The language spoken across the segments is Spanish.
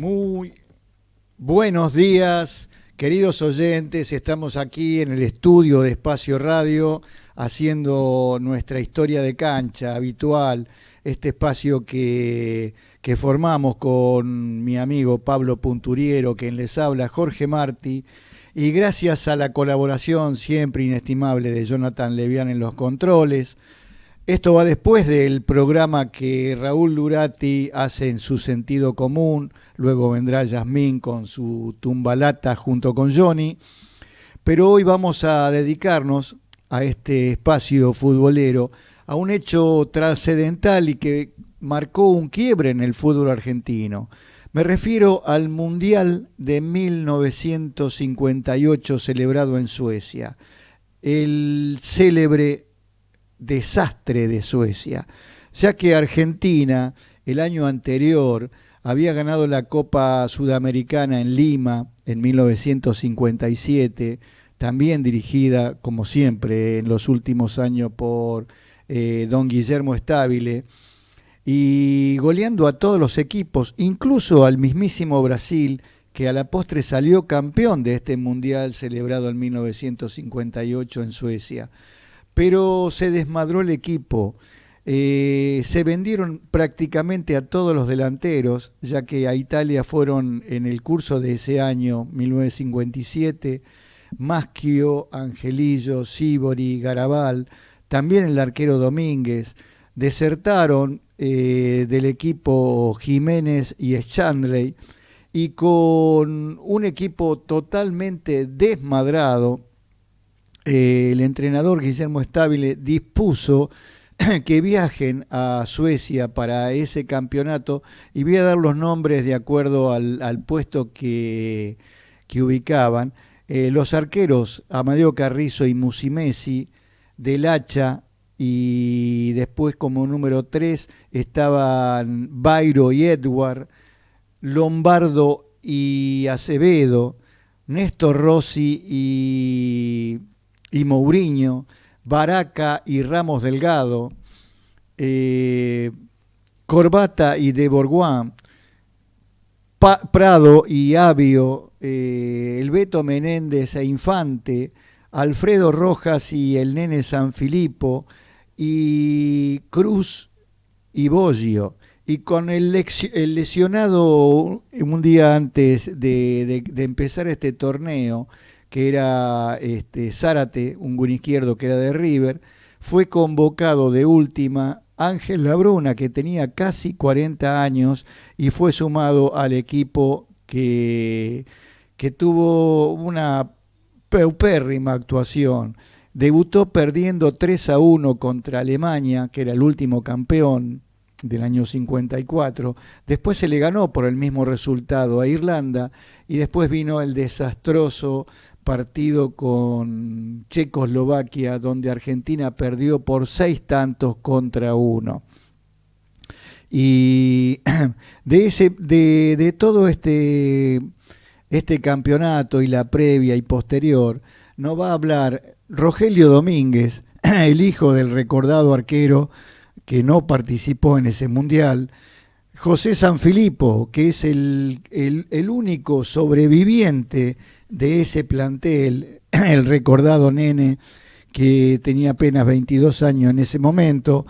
Muy buenos días, queridos oyentes. Estamos aquí en el estudio de Espacio Radio haciendo nuestra historia de cancha habitual, este espacio que formamos con mi amigo Pablo Punturiero, quien les habla, Jorge Martí, y gracias a la colaboración siempre inestimable de Jonathan Levián en los controles. Esto va después del programa que Raúl Lurati hace en Su Sentido Común, luego vendrá Yasmín con su Tumbalata junto con Johnny, pero hoy vamos a dedicarnos a este espacio futbolero, a un hecho trascendental y que marcó un quiebre en el fútbol argentino. Me refiero al Mundial de 1958 celebrado en Suecia, el célebre desastre de Suecia, ya que Argentina el año anterior había ganado la Copa Sudamericana en Lima en 1957, también dirigida, como siempre en los últimos años, por don Guillermo Stabile, y goleando a todos los equipos, incluso al mismísimo Brasil, que a la postre salió campeón de este Mundial celebrado en 1958 en Suecia. Pero se desmadró el equipo, se vendieron prácticamente a todos los delanteros, ya que a Italia fueron en el curso de ese año, 1957, Maschio, Angelillo, Sívori, Garabal, también el arquero Domínguez. Desertaron del equipo Jiménez y Schandley, y con un equipo totalmente desmadrado, el entrenador Guillermo Stabile dispuso que viajen a Suecia para ese campeonato, y voy a dar los nombres de acuerdo al puesto que ubicaban. Los arqueros Amadeo Carrizo y Musimesi, Del Hacha, y después como número 3 estaban Bairo y Edward, Lombardo y Acevedo, Néstor Rossi y Mourinho, Baraca y Ramos Delgado, Corbata y De Bourgoin, Prado y Avio, el Beto Menéndez e Infante, Alfredo Rojas y el Nene Sanfilippo, y Cruz y Boggio. Y con el lesionado un día antes de empezar este torneo, que era Zárate, un buen izquierdo que era de River, fue convocado de última Ángel Labruna, que tenía casi 40 años, y fue sumado al equipo que tuvo una paupérrima actuación. Debutó perdiendo 3-1 contra Alemania, que era el último campeón del año 54. Después se le ganó por el mismo resultado a Irlanda, y después vino el desastroso partido con Checoslovaquia, donde Argentina perdió por 6-1. Y de todo este campeonato y la previa y posterior nos va a hablar Rogelio Domínguez, el hijo del recordado arquero que no participó en ese mundial, José Sanfilippo, que es el único sobreviviente de ese plantel, el recordado nene que tenía apenas 22 años en ese momento,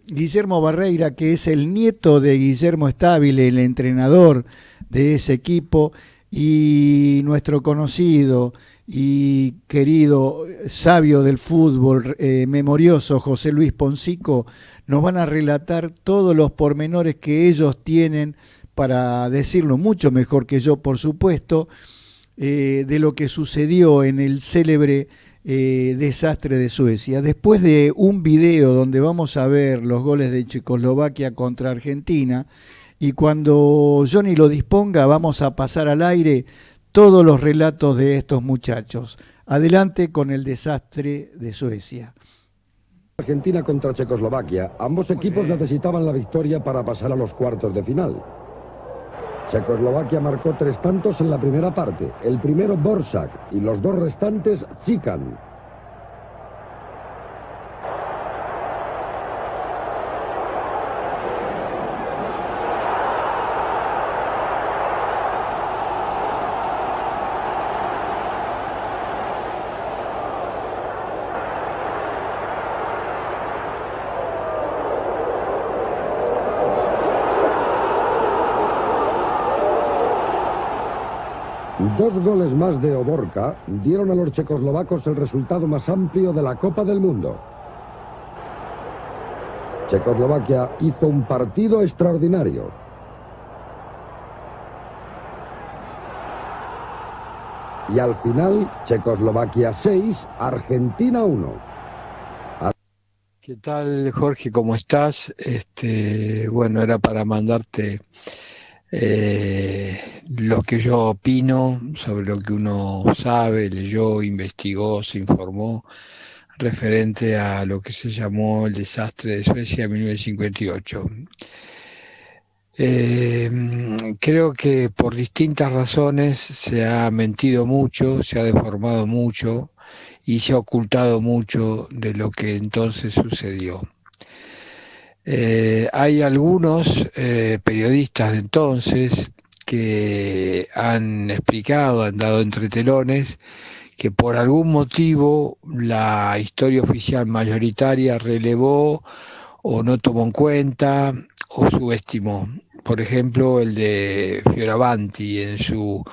Guillermo Barreira, que es el nieto de Guillermo Stabile, el entrenador de ese equipo, y nuestro conocido y querido sabio del fútbol, memorioso José Luis Poncico, nos van a relatar todos los pormenores que ellos tienen para decirlo mucho mejor que yo, por supuesto, de lo que sucedió en el célebre desastre de Suecia. Después de un video donde vamos a ver los goles de Checoslovaquia contra Argentina, y cuando Johnny lo disponga vamos a pasar al aire todos los relatos de estos muchachos. Adelante con el desastre de Suecia. Argentina contra Checoslovaquia. Ambos equipos necesitaban la victoria para pasar a los cuartos de final. Checoslovaquia marcó 3 tantos en la primera parte. El primero Borsak y los 2 restantes Zikan. 2 goles más de Oborka dieron a los checoslovacos el resultado más amplio de la Copa del Mundo. Checoslovaquia hizo un partido extraordinario. Y al final, Checoslovaquia 6, Argentina 1. ¿Qué tal, Jorge? ¿Cómo estás? Bueno, era para mandarte lo que yo opino sobre lo que uno sabe, leyó, investigó, se informó referente a lo que se llamó el desastre de Suecia en 1958. Creo que por distintas razones se ha mentido mucho, se ha deformado mucho y se ha ocultado mucho de lo que entonces sucedió. Hay algunos periodistas de entonces que han explicado, han dado entretelones, que por algún motivo la historia oficial mayoritaria relevó o no tomó en cuenta o subestimó. Por ejemplo, el de Fioravanti en su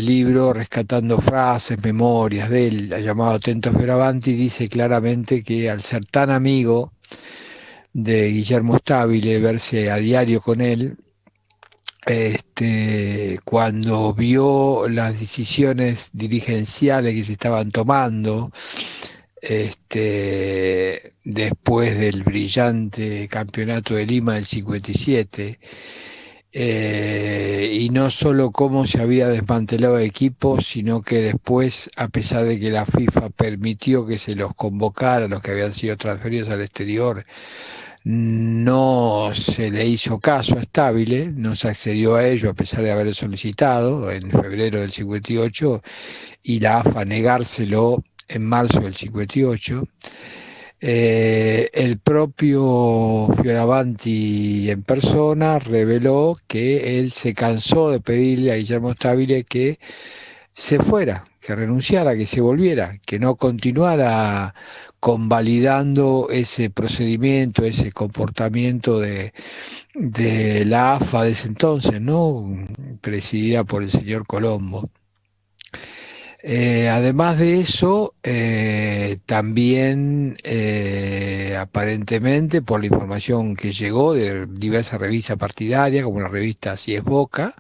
libro Rescatando Frases, Memorias de él, llamado Tento Fioravanti, dice claramente que al ser tan amigo de Guillermo Stabile, verse a diario con él, cuando vio las decisiones dirigenciales que se estaban tomando, después del brillante campeonato de Lima del 57, y no solo cómo se había desmantelado el equipo, sino que después, a pesar de que la FIFA permitió que se los convocara, los que habían sido transferidos al exterior, no se le hizo caso a Stabile, no se accedió a ello a pesar de haber solicitado en febrero del 58 y la AFA negárselo en marzo del 58. El propio Fioravanti en persona reveló que él se cansó de pedirle a Guillermo Stabile que se fuera, que renunciara, que se volviera, que no continuara convalidando ese procedimiento, ese comportamiento de la AFA de ese entonces, ¿no? Presidida por el señor Colombo. Además de eso, también aparentemente por la información que llegó de diversas revistas partidarias, como la revista Así es Boca,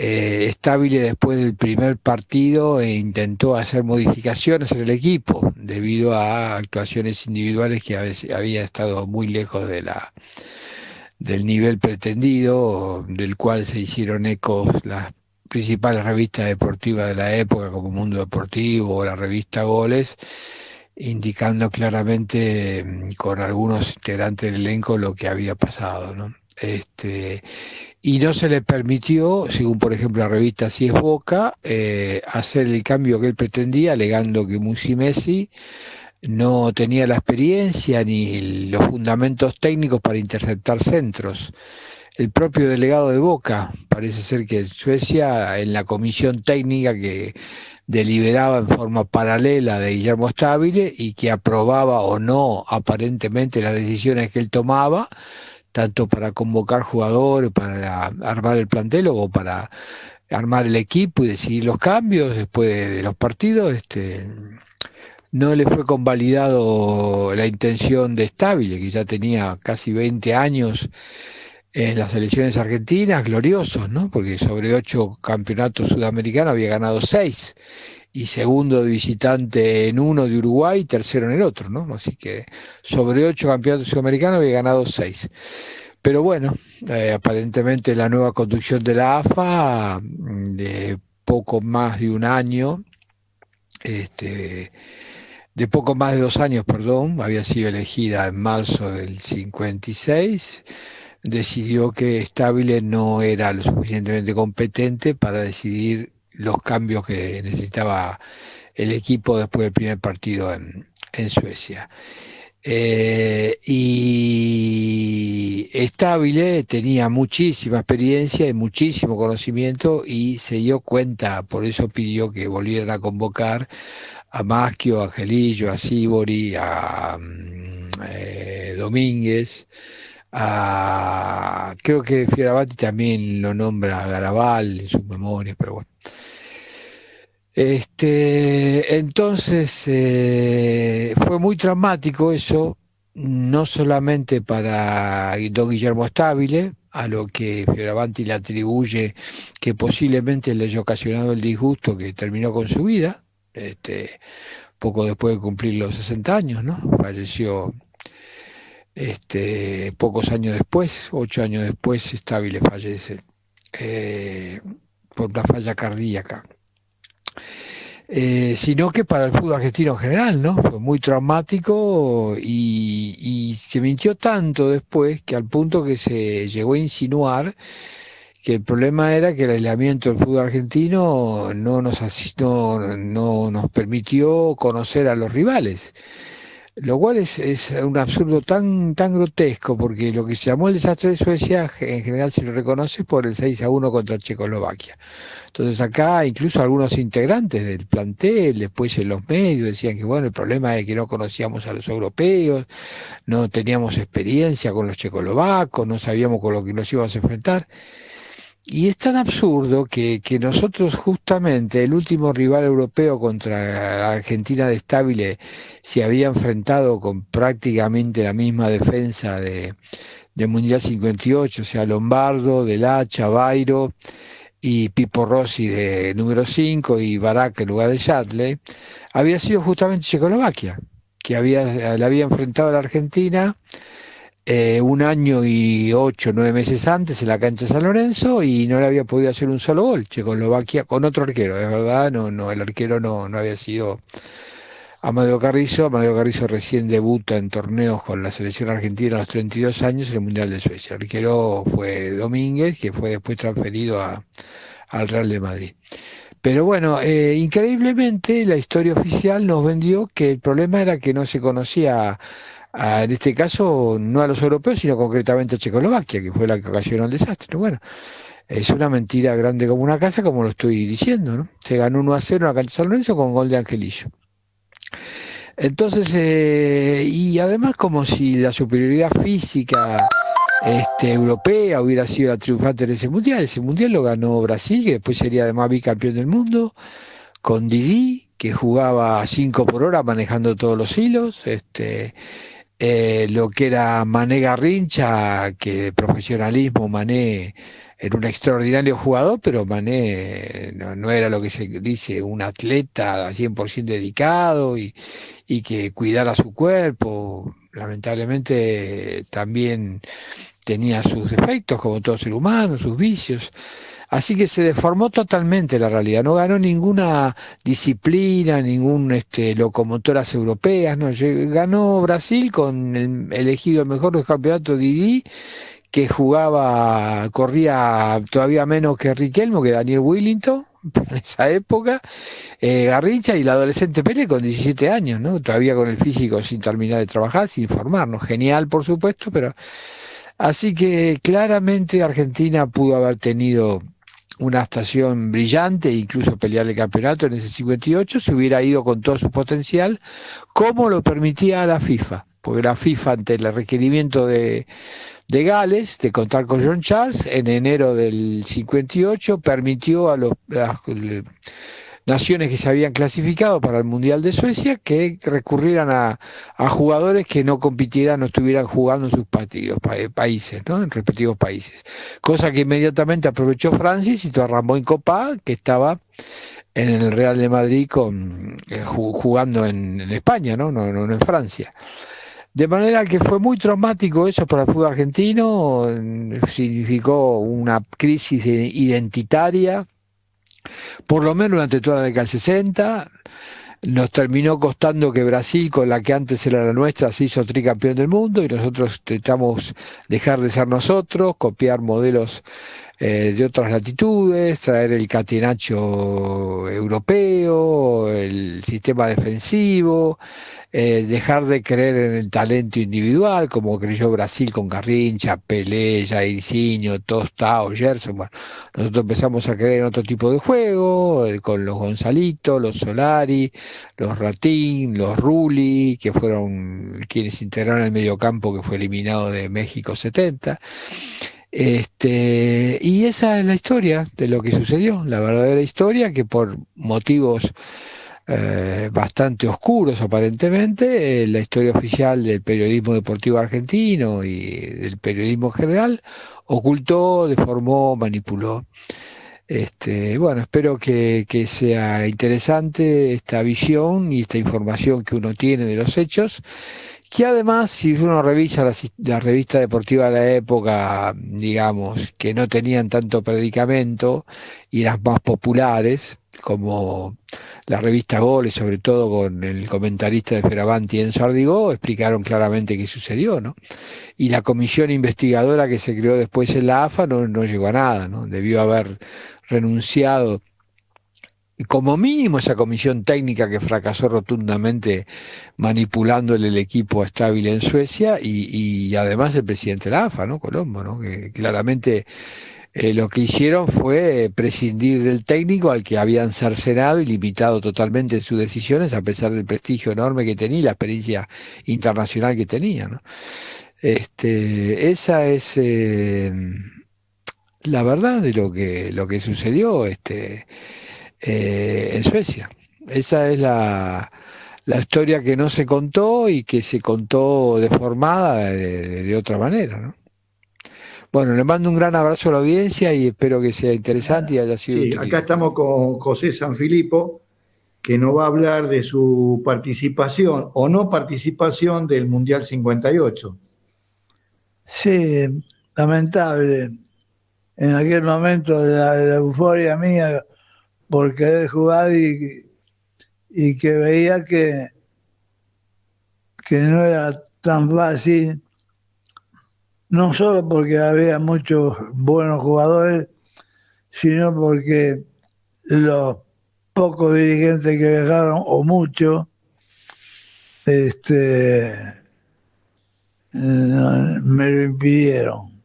Stabile después del primer partido intentó hacer modificaciones en el equipo debido a actuaciones individuales que había estado muy lejos del nivel pretendido, del cual se hicieron ecos las principales revistas deportivas de la época como Mundo Deportivo o la revista Goles, indicando claramente con algunos integrantes del elenco lo que había pasado, ¿no? Y no se le permitió, según por ejemplo la revista Así es Boca, hacer el cambio que él pretendía, alegando que Musi Messi no tenía la experiencia ni los fundamentos técnicos para interceptar centros. El propio delegado de Boca, parece ser que en Suecia, en la comisión técnica que deliberaba en forma paralela de Guillermo Stabile y que aprobaba o no aparentemente las decisiones que él tomaba, tanto para convocar jugadores, para armar el plantel o para armar el equipo y decidir los cambios después de los partidos, no le fue convalidado la intención de Stabile, que ya tenía casi 20 años en las selecciones argentinas, gloriosos, ¿no? Porque sobre 8 campeonatos sudamericanos había ganado 6, y segundo de visitante en uno de Uruguay, tercero en el otro, ¿no? Así que sobre 8 campeonatos sudamericanos había ganado 6. Pero bueno, aparentemente la nueva conducción de la AFA, de poco más de un año, de poco más de 2 años, perdón, había sido elegida en marzo del 56, decidió que Stabile no era lo suficientemente competente para decidir los cambios que necesitaba el equipo después del primer partido en Suecia. Y Stabile tenía muchísima experiencia y muchísimo conocimiento y se dio cuenta, por eso pidió que volvieran a convocar a Maschio, a Angelillo, a Sívori, a Domínguez, creo que Fioravanti también lo nombra a Garabal en sus memorias, pero bueno. Entonces fue muy traumático eso, no solamente para don Guillermo Stabile, a lo que Fioravanti le atribuye que posiblemente le haya ocasionado el disgusto que terminó con su vida, poco después de cumplir los 60 años, ¿no? Falleció pocos años después, 8 años después, Stabile fallece por una falla cardíaca. Sino que para el fútbol argentino en general, ¿no? Fue muy traumático y se mintió tanto después que al punto que se llegó a insinuar que el problema era que el aislamiento del fútbol argentino no nos permitió conocer a los rivales. Lo cual es un absurdo tan grotesco, porque lo que se llamó el desastre de Suecia en general se lo reconoce por el 6-1 contra Checoslovaquia. Entonces acá incluso algunos integrantes del plantel, después en los medios, decían que bueno, el problema es que no conocíamos a los europeos, no teníamos experiencia con los checoslovacos, no sabíamos con lo que nos íbamos a enfrentar. Y es tan absurdo que nosotros justamente el último rival europeo contra la Argentina de Stabile se había enfrentado con prácticamente la misma defensa del Mundial 58, o sea, Lombardo, Del Hacha, Bairo y Pipo Rossi de número 5 y Barak en lugar de Shatley, había sido justamente Checoslovaquia, que le había enfrentado a la Argentina 1 año y 8 o 9 meses antes en la cancha de San Lorenzo y no le había podido hacer un solo gol. Checoslovaquia con otro arquero, es verdad, no, el arquero no había sido Amadeo Carrizo. Amadeo Carrizo recién debuta en torneos con la selección argentina a los 32 años en el Mundial de Suecia. El arquero fue Domínguez, que fue después transferido al Real de Madrid. Pero bueno, increíblemente la historia oficial nos vendió que el problema era que no se conocía en este caso no a los europeos, sino concretamente a Checoslovaquia, que fue la que ocasionó el desastre. Bueno, es una mentira grande como una casa, como lo estoy diciendo, ¿no? Se ganó 1-0 en la cancha de San Lorenzo con gol de Angelillo. Entonces, y además como si la superioridad física europea hubiera sido la triunfante en ese mundial lo ganó Brasil, que después sería además bicampeón del mundo, con Didi, que jugaba 5 por hora manejando todos los hilos, lo que era Mané Garrincha, que de profesionalismo Mané era un extraordinario jugador, pero Mané no era lo que se dice un atleta 100% dedicado y que cuidara su cuerpo. Lamentablemente también tenía sus defectos como todo ser humano, sus vicios. Así que se deformó totalmente la realidad, no ganó ninguna disciplina, ningún locomotoras europeas, no, ganó Brasil con elegido el mejor de los campeonatos Didi, que corría todavía menos que Riquelme, que Daniel Wellington en esa época, Garrincha y el adolescente Pelé con 17 años, ¿no? Todavía con el físico sin terminar de trabajar, sin formarnos, genial por supuesto, pero así que claramente Argentina pudo haber tenido una actuación brillante, incluso pelear el campeonato en ese 58, se hubiera ido con todo su potencial, como lo permitía la FIFA, porque la FIFA ante el requerimiento de Gales de contar con John Charles, en enero del 58 permitió a las naciones que se habían clasificado para el Mundial de Suecia que recurrieran a jugadores que no compitieran, no estuvieran jugando en sus países, ¿no? En respectivos países. Cosa que inmediatamente aprovechó Francia y citó a Ramón Copá, que estaba en el Real de Madrid jugando en España, ¿no? No en Francia. De manera que fue muy traumático eso para el fútbol argentino, significó una crisis identitaria, por lo menos durante toda la década del 60, nos terminó costando que Brasil, con la que antes era la nuestra, se hizo tricampeón del mundo y nosotros intentamos dejar de ser nosotros, copiar modelos de otras latitudes, traer el catenaccio europeo, el sistema defensivo, dejar de creer en el talento individual, como creyó Brasil con Garrincha, Pelé, Jairzinho, Tostao, Gerson. Bueno, nosotros empezamos a creer en otro tipo de juego, con los Gonzalito, los Solari, los Ratín, los Rulli, que fueron quienes integraron el mediocampo que fue eliminado de México 70. Y esa es la historia de lo que sucedió, la verdadera historia, que por motivos bastante oscuros aparentemente, la historia oficial del periodismo deportivo argentino y del periodismo en general ocultó, deformó, manipuló. Bueno, espero que sea interesante esta visión y esta información que uno tiene de los hechos, que además, si uno revisa la revista deportiva de la época, digamos, que no tenían tanto predicamento y las más populares, como la revista Goles, sobre todo con el comentarista de Feravanti, Enzo Ardigó, explicaron claramente qué sucedió, ¿no? Y la comisión investigadora que se creó después en la AFA no llegó a nada, ¿no? Debió haber renunciado, y como mínimo esa comisión técnica que fracasó rotundamente manipulándole el equipo estable en Suecia, y además el presidente de la AFA, ¿no? Colombo, ¿no? Que claramente lo que hicieron fue prescindir del técnico al que habían cercenado y limitado totalmente en sus decisiones, a pesar del prestigio enorme que tenía y la experiencia internacional que tenía, ¿no? Esa es la verdad de lo que sucedió en Suecia. Esa es la historia que no se contó y que se contó deformada de otra manera, ¿no? Bueno, le mando un gran abrazo a la audiencia y espero que sea interesante y haya sido Sí, útil. acá estamos con José Sanfilippo, que nos va a hablar de su participación o no participación del Mundial 58. Sí, lamentable. En aquel momento la euforia mía por querer jugar y que veía que no era tan fácil, no solo porque había muchos buenos jugadores, sino porque los pocos dirigentes que dejaron, o muchos, me lo impidieron.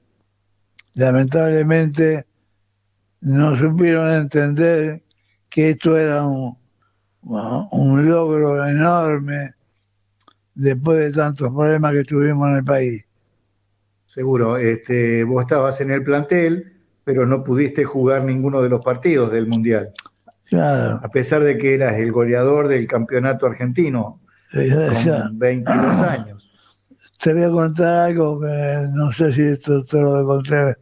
Lamentablemente no supieron entender que esto era un logro enorme después de tantos problemas que tuvimos en el país. Seguro, vos estabas en el plantel, pero no pudiste jugar ninguno de los partidos del Mundial, Claro, a pesar de que eras el goleador del campeonato argentino con 22 años. te voy a contar algo que no sé si esto te lo conté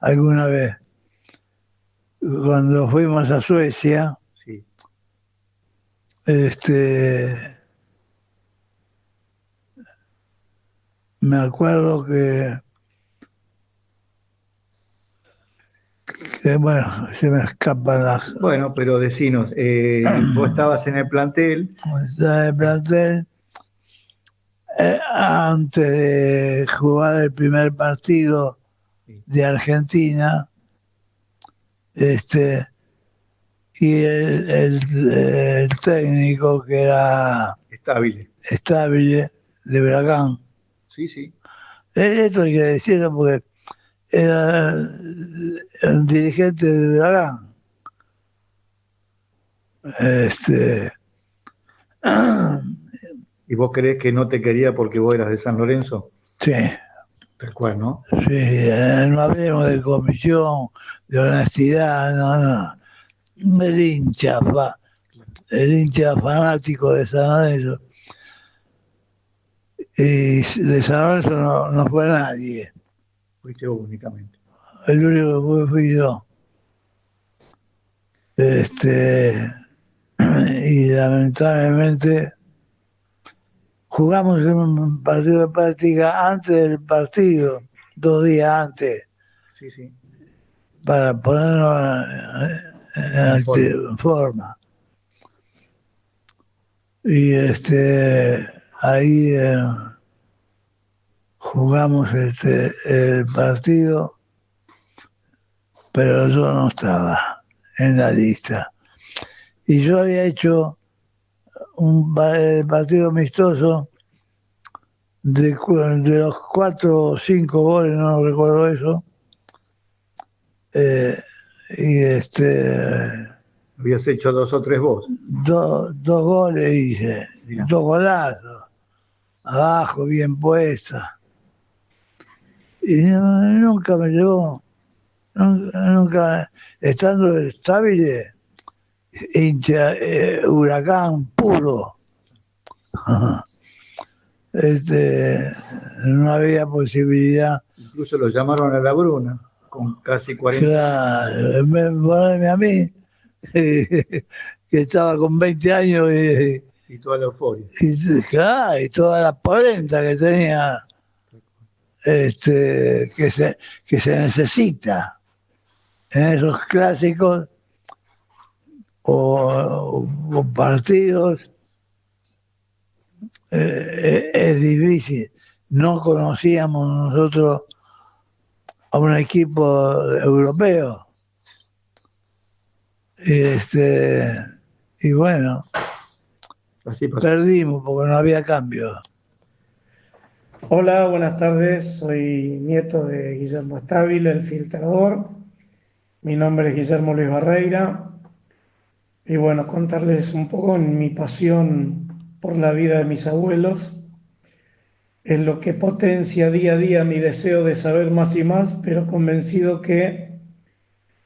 alguna vez. Cuando fuimos a Suecia, Sí. Me acuerdo que bueno, se me escapan las Bueno, pero decinos, vos estabas en el plantel, cosas del plantel. Antes de jugar el primer partido de Argentina, y el técnico que era estable de Bragán. Sí. Esto hay que decirlo porque era un dirigente de Bragán. ¿Y vos creés que no te quería porque vos eras de San Lorenzo? Sí. Tal cual, ¿no? Sí, no hablemos de comisión, de honestidad, no. El hincha fanático de San Lorenzo. Y de San Lorenzo no fue nadie. Fuiste vos únicamente. El único que fui yo. Y lamentablemente jugamos un partido de práctica antes del partido, 2 días antes. Sí. Para ponernos en forma. Y ahí jugamos el partido pero yo no estaba en la lista. Y yo había hecho partido amistoso de los 4 o 5 goles, no recuerdo eso, y Habías hecho 2 o 3 vos. dos goles hice, Bien. 2 golazos, abajo, bien puesta. Y nunca me llevó, nunca estando estable, hincha, Huracán puro. No había posibilidad. Incluso lo llamaron a la Bruna, con casi 40 Claro, ponerme a mí, que estaba con 20 años y toda la euforia. claro, y toda la polenta que tenía, que se necesita en esos clásicos o partidos, es difícil. No conocíamos nosotros a un equipo europeo. Y bueno, Así pasó. perdimos porque no había cambio. Hola, buenas tardes. Soy nieto de Guillermo Estábil, el filtrador. Mi nombre es Guillermo Luis Barreira. Y bueno, contarles un poco mi pasión por la vida de mis abuelos. Es lo que potencia día a día mi deseo de saber más y más, pero convencido que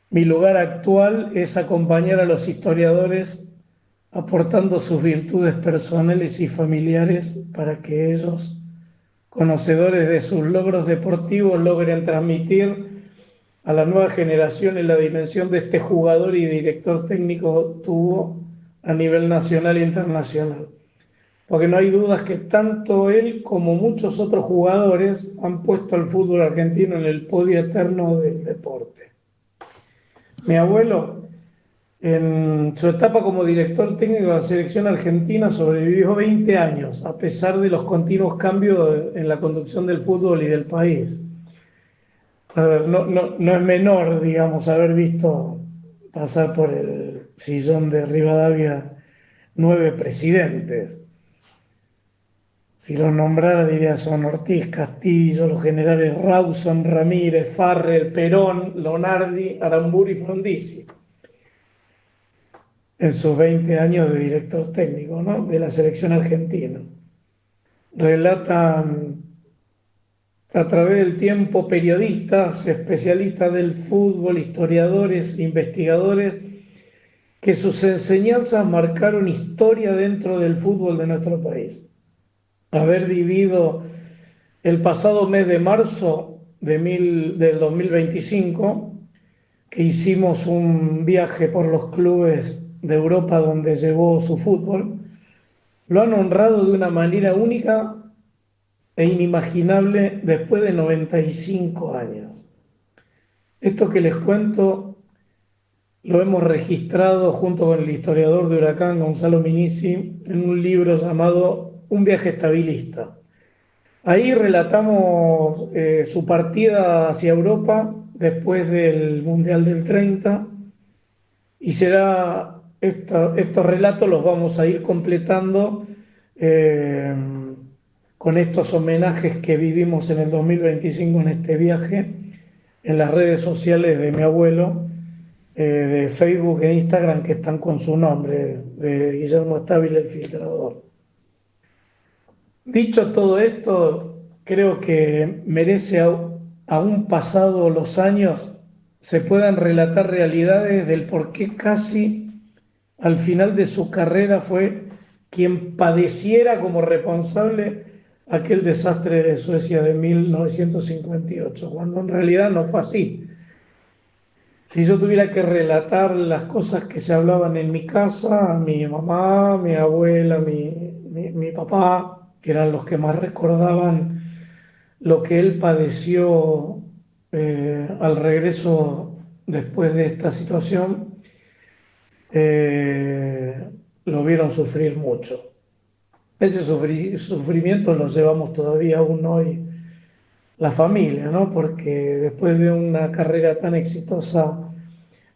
mi lugar actual es acompañar a los historiadores aportando sus virtudes personales y familiares para que ellos, conocedores de sus logros deportivos, logren transmitir a la nueva generación en la dimensión de este jugador y director técnico tuvo a nivel nacional e internacional. Porque no hay dudas que tanto él como muchos otros jugadores han puesto al fútbol argentino en el podio eterno del deporte. Mi abuelo, en su etapa como director técnico de la selección argentina, sobrevivió 20 años, a pesar de los continuos cambios en la conducción del fútbol y del país. No es menor, digamos, haber visto pasar por el sillón de Rivadavia 9 presidentes. Si los nombrara diría son Ortiz, Castillo, los generales Rawson, Ramírez, Farrell, Perón, Lonardi, Aramburu y Frondizi. En sus 20 años de director técnico, ¿no?, de la selección argentina. Relatan a través del tiempo periodistas, especialistas del fútbol, historiadores, investigadores, que sus enseñanzas marcaron historia dentro del fútbol de nuestro país. Haber vivido el pasado mes de marzo del 2025, que hicimos un viaje por los clubes de Europa donde llevó su fútbol, lo han honrado de una manera única e inimaginable después de 95 años. Esto que les cuento lo hemos registrado junto con el historiador de Huracán, Gonzalo Minisi, en un libro llamado Un viaje estabilista. Ahí relatamos su partida hacia Europa después del Mundial del 30 y estos relatos los vamos a ir completando con estos homenajes que vivimos en el 2025 en este viaje, en las redes sociales de mi abuelo, de Facebook e Instagram, que están con su nombre, de Guillermo Estábil, el filtrador. Dicho todo esto, creo que merece, aún pasado los años, se puedan relatar realidades del por qué casi al final de su carrera fue quien padeciera como responsable aquel desastre de Suecia de 1958, cuando en realidad no fue así. Si yo tuviera que relatar las cosas que se hablaban en mi casa, mi mamá, mi abuela, mi papá, que eran los que más recordaban lo que él padeció al regreso después de esta situación, lo vieron sufrir mucho. Ese sufrimiento lo llevamos todavía aún hoy la familia, ¿no? Porque después de una carrera tan exitosa,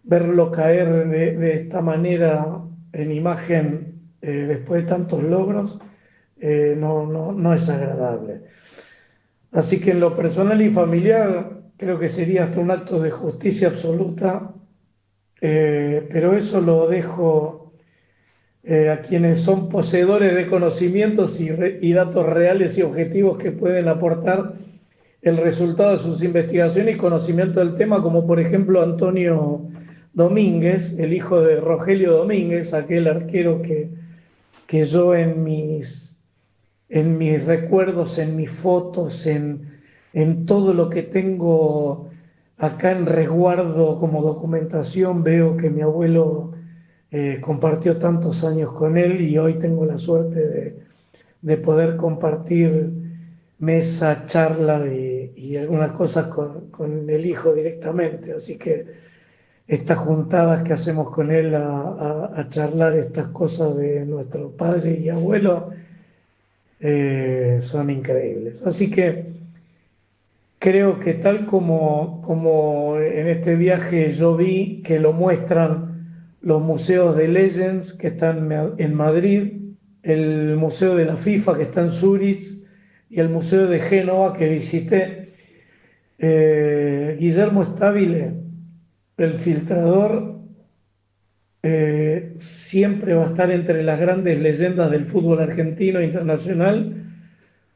verlo caer de esta manera en imagen después de tantos logros, no es agradable. Así que en lo personal y familiar, creo que sería hasta un acto de justicia absoluta, pero eso lo dejo a quienes son poseedores de conocimientos y datos reales y objetivos que pueden aportar el resultado de sus investigaciones y conocimiento del tema, como por ejemplo Antonio Domínguez, el hijo de Rogelio Domínguez, aquel arquero que yo en mis recuerdos, en mis fotos, en todo lo que tengo acá en resguardo como documentación, veo que mi abuelo compartió tantos años con él y hoy tengo la suerte de poder compartir mesa, charla y algunas cosas con el hijo directamente. Así que estas juntadas que hacemos con él a charlar estas cosas de nuestro padre y abuelo son increíbles. Así que creo que tal como en este viaje yo vi que lo muestran los museos de Legends que están en Madrid, el Museo de la FIFA que está en Zúrich y el Museo de Génova que visité, Guillermo Stabile, el filtrador, siempre va a estar entre las grandes leyendas del fútbol argentino e internacional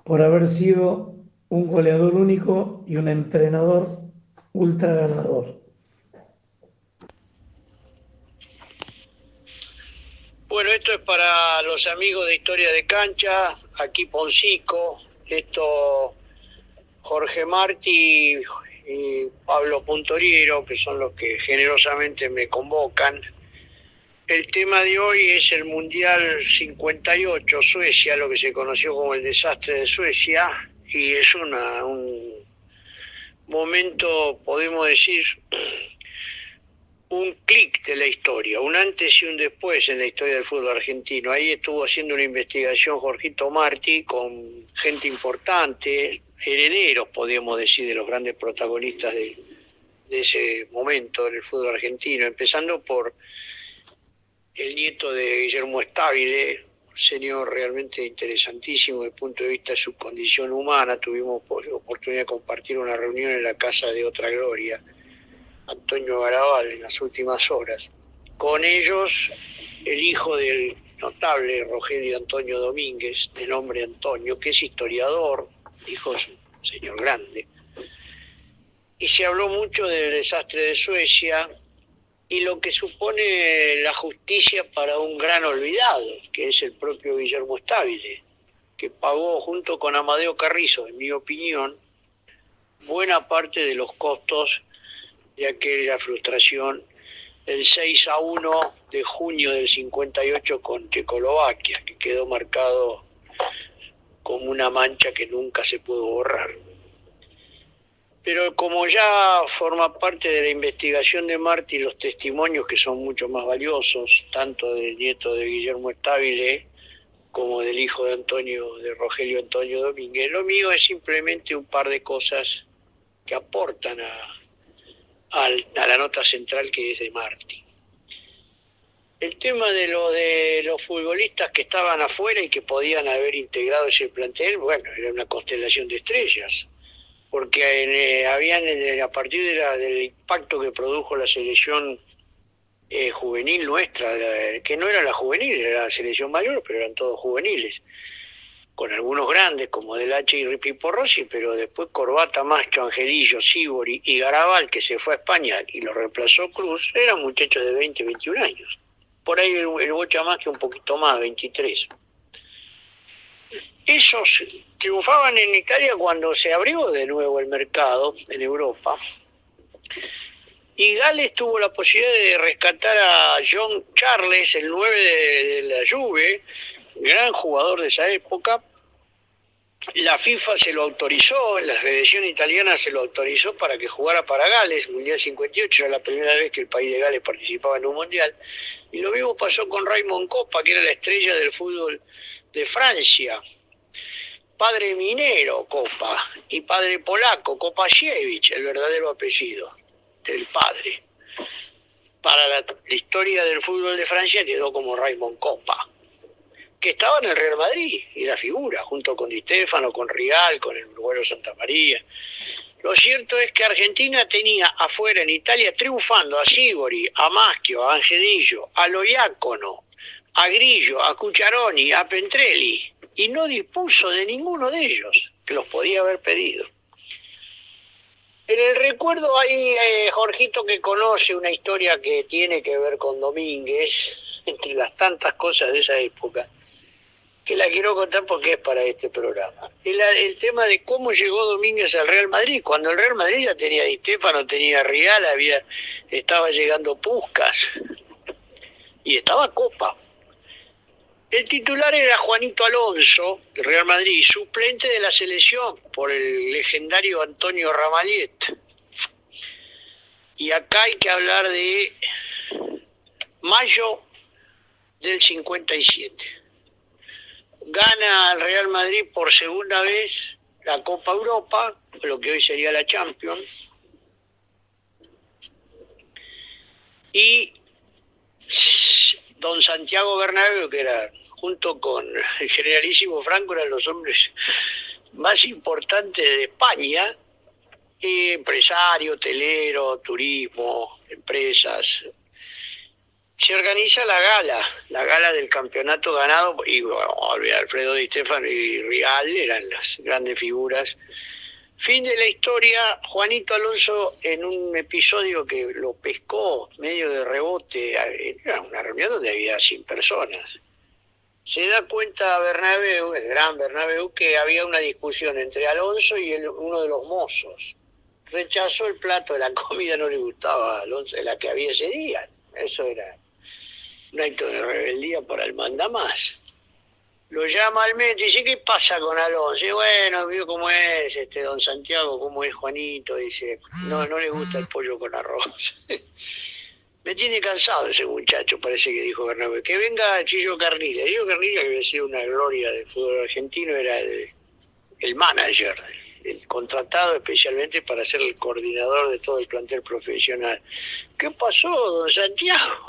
por haber sido un goleador único y un entrenador ultra ganador. Bueno, esto es para los amigos de Historia de Cancha, aquí Poncico, esto Jorge Martí y Pablo Puntoriero, que son los que generosamente me convocan. El tema de hoy es el Mundial 58, Suecia, lo que se conoció como el desastre de Suecia, y es un momento, podemos decir, un clic de la historia, un antes y un después en la historia del fútbol argentino. Ahí estuvo haciendo una investigación Jorgito Martí con gente importante, herederos, podríamos decir, de los grandes protagonistas de ese momento en el fútbol argentino, empezando por el nieto de Guillermo Stabile, un señor realmente interesantísimo desde el punto de vista de su condición humana. Tuvimos oportunidad de compartir una reunión en la casa de Otra Gloria, Antonio Garabal, en las últimas horas. Con ellos, el hijo del notable Rogelio Antonio Domínguez, de nombre Antonio, que es historiador, hijo es un señor grande. Y se habló mucho del desastre de Suecia y lo que supone la justicia para un gran olvidado, que es el propio Guillermo Stabile, que pagó junto con Amadeo Carrizo, en mi opinión, buena parte de los costos de aquella frustración el 6-1 de junio del 58 con Checoslovaquia, que quedó marcado como una mancha que nunca se pudo borrar. Pero como ya forma parte de la investigación de Martí los testimonios que son mucho más valiosos, tanto del nieto de Guillermo Stabile como del hijo de Rogelio Antonio Domínguez, lo mío es simplemente un par de cosas que aportan a la nota central que es de Martí. El tema de los futbolistas que estaban afuera y que podían haber integrado ese plantel, bueno, era una constelación de estrellas, porque a partir del impacto que produjo la selección juvenil nuestra, que no era la juvenil, era la selección mayor, pero eran todos juveniles, con algunos grandes como Del H y Pipo Rossi, pero después Corbata, Macho, Angelillo, Sívori y Garabal, que se fue a España y lo reemplazó Cruz, eran muchachos de 20, 21 años. Por ahí el Bocha más que un poquito más, 23. Esos triunfaban en Italia cuando se abrió de nuevo el mercado en Europa. Y Gales tuvo la posibilidad de rescatar a John Charles, el 9 de la Juve, gran jugador de esa época. La FIFA se lo autorizó, la Federación Italiana se lo autorizó para que jugara para Gales, Mundial 58, era la primera vez que el país de Gales participaba en un Mundial. Y lo mismo pasó con Raymond Kopa, que era la estrella del fútbol de Francia. padre minero, Copa, y padre polaco, Kopasiewicz, el verdadero apellido del padre. Para la historia del fútbol de Francia quedó como Raymond Kopa, que estaba en el Real Madrid, y la figura, junto con Di Stéfano, con Rial, con el uruguayo Santa María. Lo cierto es que Argentina tenía afuera en Italia triunfando a Sivori, a Maschio, a Angelillo, a Loiacono, a Grillo, a Cucciaroni, a Pentrelli, y no dispuso de ninguno de ellos, que los podía haber pedido. En el recuerdo hay Jorgito que conoce una historia que tiene que ver con Domínguez, entre las tantas cosas de esa época, que la quiero contar porque es para este programa. El tema de cómo llegó Domínguez al Real Madrid, cuando el Real Madrid ya tenía Di Stéfano, tenía Rial, estaba llegando Puskás y estaba Copa. El titular era Juanito Alonso, del Real Madrid, suplente de la selección por el legendario Antonio Ramaliet. Y acá hay que hablar de mayo del 57. Gana el Real Madrid por segunda vez la Copa Europa, lo que hoy sería la Champions. Y don Santiago Bernabéu, que era junto con el generalísimo Franco, eran los hombres más importantes de España, empresario, hotelero, turismo, empresas. Se organiza la gala del campeonato ganado, y Alfredo Di Stéfano y Rial eran las grandes figuras. Fin de la historia. Juanito Alonso, en un episodio que lo pescó medio de rebote, era una reunión donde había 100 personas, se da cuenta Bernabéu, el gran Bernabéu, que había una discusión entre Alonso y uno de los mozos. Rechazó el plato de la comida, no le gustaba a Alonso, la que había ese día. Eso era un acto de rebeldía para el mandamás. Lo llama al médico y dice, ¿qué pasa con Alonso? Y bueno, vio cómo es don Santiago, cómo es Juanito. Dice, no le gusta el pollo con arroz. Me tiene cansado ese muchacho, parece que dijo Bernabéu. Que venga Chillo Carnilla. Chillo Carnilla, que había sido una gloria del fútbol argentino, era el manager, el contratado especialmente para ser el coordinador de todo el plantel profesional. ¿Qué pasó, don Santiago?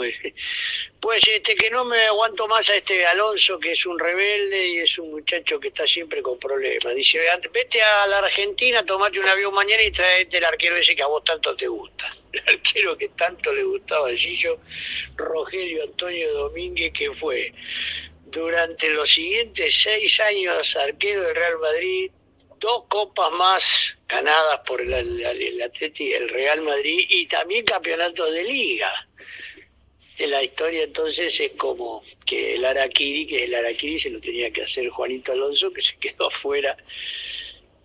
Pues que no me aguanto más a este Alonso, que es un rebelde y es un muchacho que está siempre con problemas. Dice, vete a la Argentina, tomate un avión mañana y traete el arquero ese que a vos tanto te gusta. El arquero que tanto le gustaba a Gillo, Rogelio Antonio Domínguez, que fue durante los siguientes 6 años arquero del Real Madrid, 2 copas más ganadas por el Atleti, el Real Madrid, y también campeonatos de liga. En la historia entonces es como que el Araquiri se lo tenía que hacer Juanito Alonso, que se quedó afuera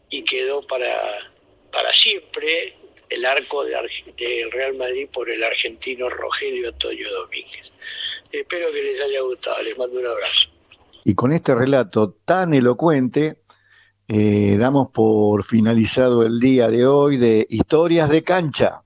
y quedó para siempre el arco del Real Madrid por el argentino Rogelio Antonio Domínguez. Espero que les haya gustado, les mando un abrazo. Y con este relato tan elocuente, damos por finalizado el día de hoy de Historias de Cancha.